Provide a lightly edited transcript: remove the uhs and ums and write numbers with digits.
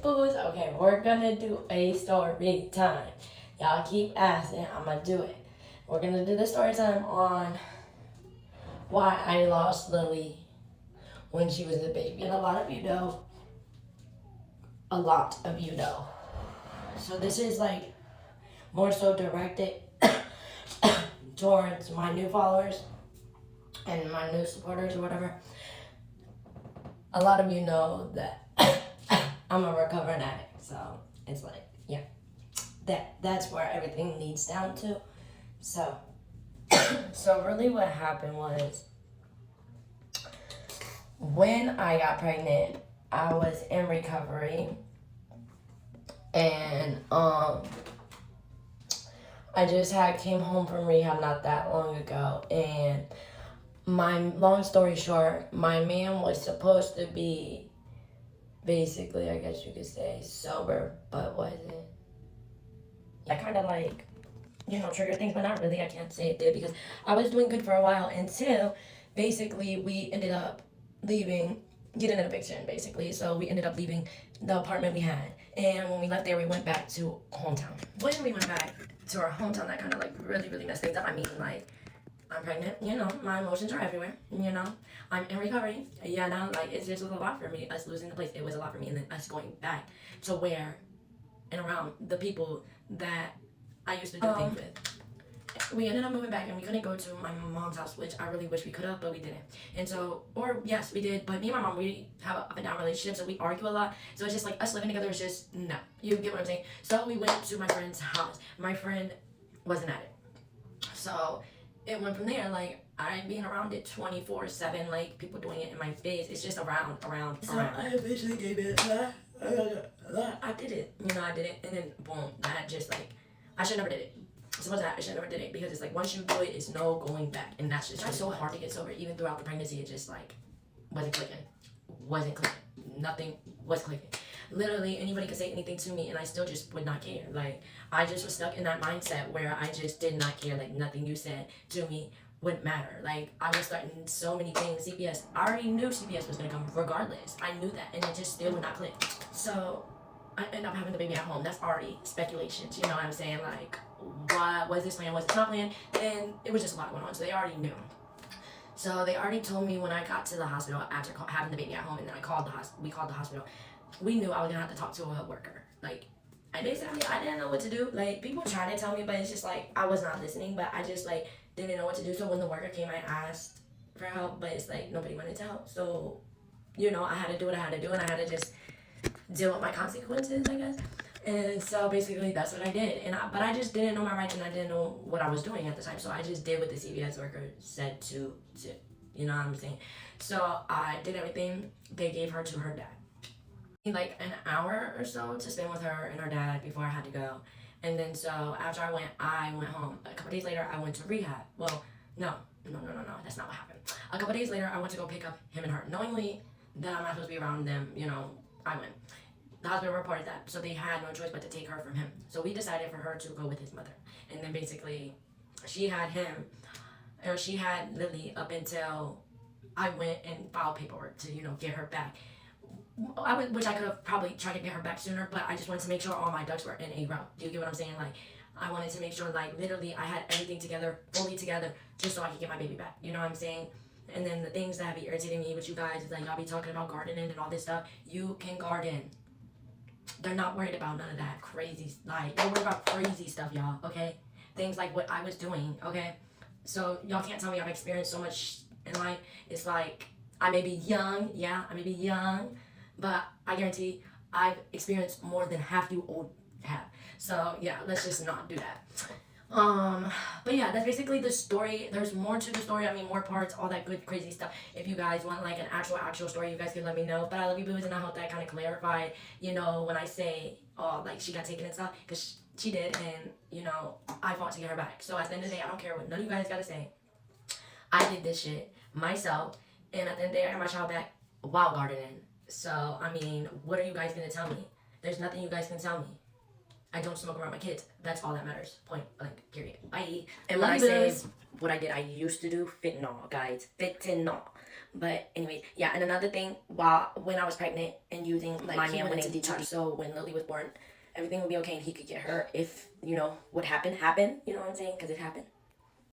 boo-boos. Okay, we're gonna do a story time. Y'all keep asking, I'm gonna do it. We're gonna do the story time on why I lost Lily when she was a baby. And a lot of you know. A lot of you know. So this is like more so directed towards my new followers and my new supporters or whatever. A lot of you know that I'm a recovering addict, so it's like, yeah, that's where everything leads down to. So, so really, what happened was when I got pregnant, I was in recovery, and I just had came home from rehab not that long ago, and my long story short, my man was supposed to be basically, I guess you could say, sober, but wasn't. I kind of like, trigger things, but not really. I can't say it did because I was doing good for a while until basically we ended up leaving, getting an eviction basically. So we ended up leaving the apartment we had. And when we left there, we went back to hometown. When we went back to our hometown, that kind of like really, really messed things up. I mean, like, I'm pregnant, my emotions are everywhere, I'm in recovery, now, like, it's just a lot for me, us losing the place, it was a lot for me, and then us going back to where, and around the people that I used to do things with. We ended up moving back, and we couldn't go to my mom's house, which I really wish we could have, but we didn't. And so, or yes, we did, but me and my mom, we have an up and down relationship, so we argue a lot, so it's just like, us living together is just, no, you get what I'm saying? So we went to my friend's house. My friend was an addict, so it went from there. Like, I being around it 24/7, like people doing it in my face. It's just around. So I eventually gave it. I did it. I did it, and then boom. That just like I should never did it. Suppose that I should never did it because it's like once you do it, it's no going back, and that's just so hard to get sober. Even throughout the pregnancy, it just like wasn't clicking. Nothing was clicking. Literally, anybody could say anything to me, and I still just would not care. Like, I just was stuck in that mindset where I just did not care. Like, nothing you said to me would matter. Like, I was starting so many things. CPS, I already knew CPS was going to come regardless. I knew that, and it just still would not click. So, I ended up having the baby at home. That's already speculations, you know what I'm saying? Like, what was this plan? Was it not planned? And it was just a lot going on, so they already knew. So they already told me when I got to the hospital after having the baby at home, and then we called the hospital. We knew I was gonna have to talk to a worker. Like, I didn't know what to do. Like, people tried to tell me, but it's just like I was not listening. But I just like didn't know what to do. So when the worker came, I asked for help, but it's like nobody wanted to help. So, I had to do what I had to do, and I had to just deal with my consequences, I guess. And so basically that's what I did. But I just didn't know my rights, and I didn't know what I was doing at the time. So I just did what the CVS worker said to you know what I'm saying? So I did everything. They gave her to her dad. Like an hour or so to spend with her and her dad before I had to go. And then so after I went home. A couple days later, I went to rehab. Well, no, that's not what happened. A couple days later, I went to go pick up him and her. Knowingly that I'm not supposed to be around them, I went. The hospital reported that, so they had no choice but to take her from him. So we decided for her to go with his mother. And then basically, she had Lily up until I went and filed paperwork to, get her back. Which I could have probably tried to get her back sooner, but I just wanted to make sure all my ducks were in a row. Do you get what I'm saying? Like, I wanted to make sure, like, literally I had everything together, fully together, just so I could get my baby back. You know what I'm saying? And then the things that be irritating me with you guys is like, y'all be talking about gardening and all this stuff. You can garden. They're not worried about none of that crazy, like, they're worried about crazy stuff, y'all, okay? Things like what I was doing, okay? So, y'all can't tell me I've experienced so much in life. It's like, I may be young, but I guarantee I've experienced more than half you old have. So, yeah, let's just not do that. But yeah, that's basically the story. There's more to the story. I mean, more parts, all that good, crazy stuff. If you guys want, like, an actual story, you guys can let me know. But I love you, boos, and I hope that kind of clarified, when I say, like, she got taken and stuff. Because she did, and, I fought to get her back. So at the end of the day, I don't care what none of you guys got to say. I did this shit myself. And at the end of the day, I got my child back while gardening. So, I mean, what are you guys going to tell me? There's nothing you guys can tell me. I don't smoke around my kids. That's all that matters. Point blank, period. I And when I say this. what I did, I used to do fentanyl, guys. Fentanyl. But anyways, yeah, and another thing, when I was pregnant and using, like, my man went into detox, so when Lily was born, everything would be okay and he could get her if, what happened, you know what I'm saying? Because it happened.